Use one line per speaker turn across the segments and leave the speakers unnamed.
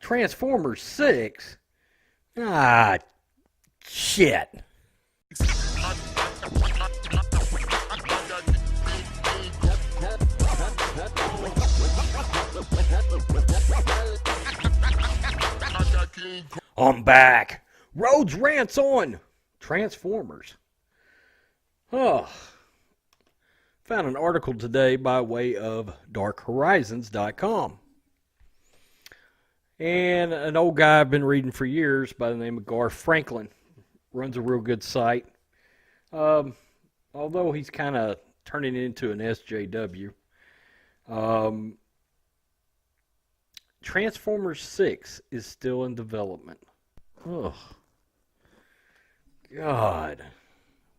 Transformers 6? Ah, shit. I'm back. Rhodes rants on Transformers. Oh, found an article today by way of darkhorizons.com. And an old guy I've been reading for years by the name of Garth Franklin runs a real good site. Although he's kind of turning it into an SJW. Transformers 6 is still in development. Oh, God.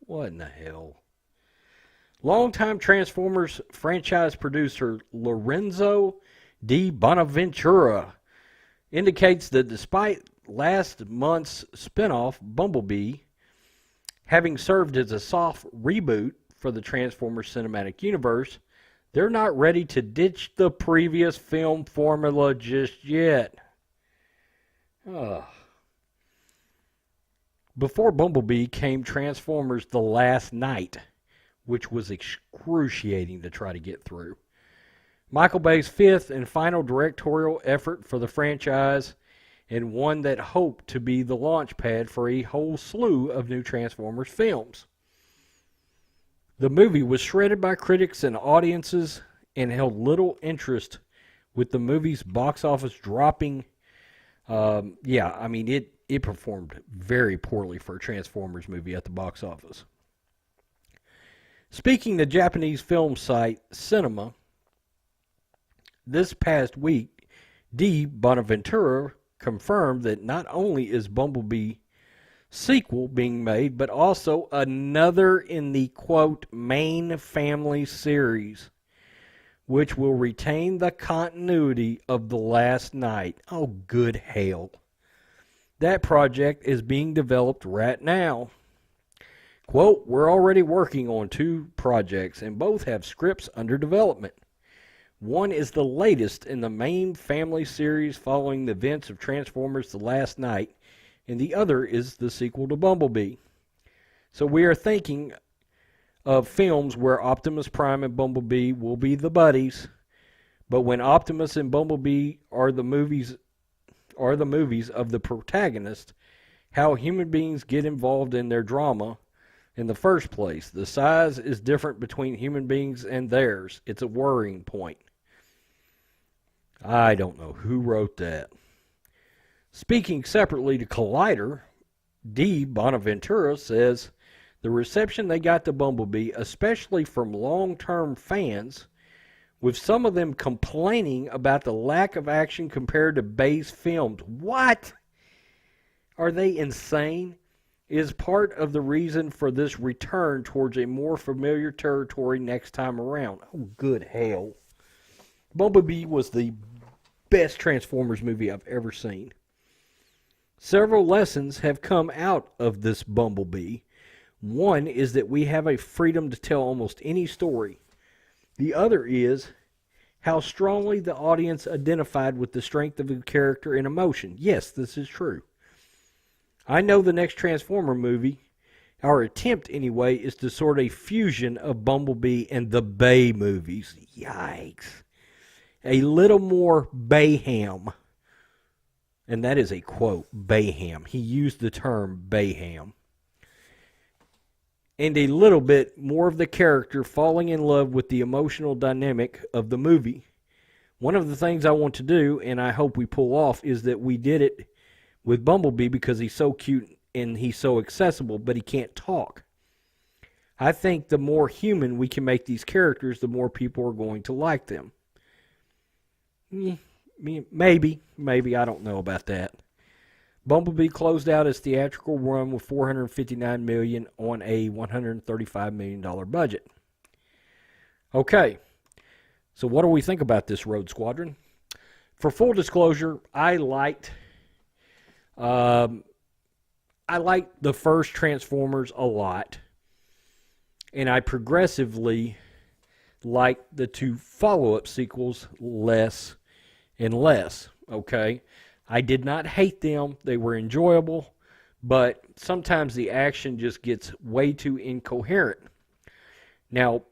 What in the hell? Longtime Transformers franchise producer Lorenzo Di Bonaventura indicates that despite last month's spinoff, Bumblebee, having served as a soft reboot for the Transformers cinematic universe, they're not ready to ditch the previous film formula just yet. Before Bumblebee came Transformers The Last Night, which was excruciating to try to get through. Michael Bay's fifth and final directorial effort for the franchise, and one that hoped to be the launch pad for a whole slew of new Transformers films. The movie was shredded by critics and audiences and held little interest, with the movie's box office dropping. It performed very poorly for a Transformers movie at the box office. Speaking to Japanese film site Cinema, this past week, Di Bonaventura confirmed that not only is Bumblebee sequel being made, but also another in the, quote, main family series, which will retain the continuity of The Last Night. Oh, good hell. That project is being developed right now. Quote, we're already working on 2 projects, and both have scripts under development. One is the latest in the main family series following the events of Transformers The Last Night, and the other is the sequel to Bumblebee. So we are thinking of films where Optimus Prime and Bumblebee will be the buddies, but when Optimus and Bumblebee are the movies of the protagonist, how human beings get involved in their drama in the first place. The size is different between human beings and theirs. It's a worrying point. I don't know who wrote that. Speaking separately to Collider, Di Bonaventura says the reception they got to Bumblebee, especially from long-term fans, with some of them complaining about the lack of action compared to Bay's films. What? Are they insane? Is part of the reason for this return towards a more familiar territory next time around. Oh, good hell. Bumblebee was the best Transformers movie I've ever seen. Several lessons have come out of this Bumblebee. One is that we have a freedom to tell almost any story. The other is how strongly the audience identified with the strength of the character and emotion. Yes, this is true. I know the next Transformer movie, our attempt anyway, is to sort a fusion of Bumblebee and the Bay movies. Yikes. A little more Bayham. And that is a quote, Bayham. He used the term Bayham. And a little bit more of the character falling in love with the emotional dynamic of the movie. One of the things I want to do, and I hope we pull off, is that we did it with Bumblebee because he's so cute and he's so accessible, but he can't talk. I think the more human we can make these characters, the more people are going to like them. Maybe, I don't know about that. Bumblebee closed out its theatrical run with $459 million on a $135 million budget. Okay, so what do we think about this Road Squadron? For full disclosure, I liked the first Transformers a lot, and I progressively liked the 2 follow-up sequels less and less. Okay, I did not hate them. They were enjoyable, but sometimes the action just gets way too incoherent. Now,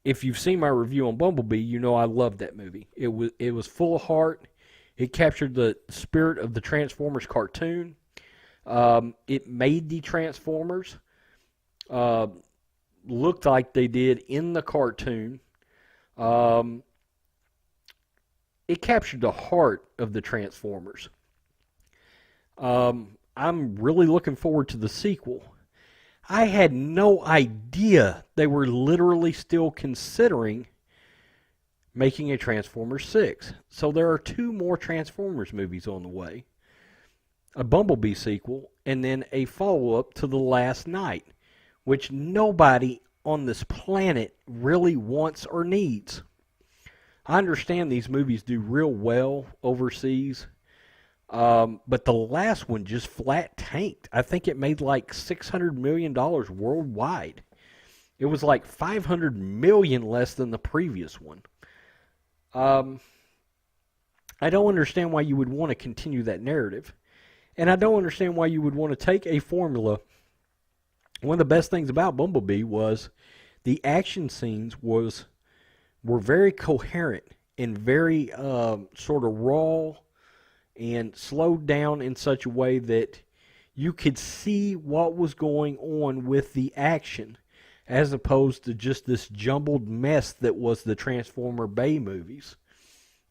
if you've seen my review on Bumblebee, you know I loved that movie. It was full of heart. It captured the spirit of the Transformers cartoon. It made the Transformers look like they did in the cartoon. Um, it captured the heart of the Transformers. I'm really looking forward to the sequel. I had no idea they were literally still considering making a Transformers 6. So there are 2 more Transformers movies on the way. A Bumblebee sequel, and then a follow-up to The Last Knight, which nobody on this planet really wants or needs. I understand these movies do real well overseas, but the last one just flat tanked. I think it made like $600 million worldwide. It was like $500 million less than the previous one. I don't understand why you would want to continue that narrative. And I don't understand why you would want to take a formula. One of the best things about Bumblebee was the action scenes were very coherent and very sort of raw and slowed down in such a way that you could see what was going on with the action, as opposed to just this jumbled mess that was the Transformer Bay movies,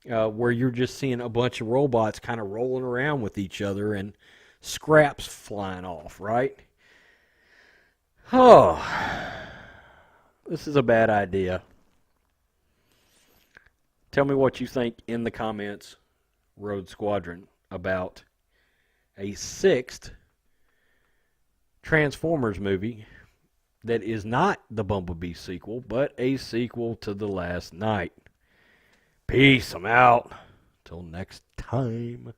where you're just seeing a bunch of robots kind of rolling around with each other and scraps flying off, right? Oh, this is a bad idea. Tell me what you think in the comments, Road Squadron, about a 6th Transformers movie that is not the Bumblebee sequel, but a sequel to The Last Knight. Peace, I'm out. Till next time.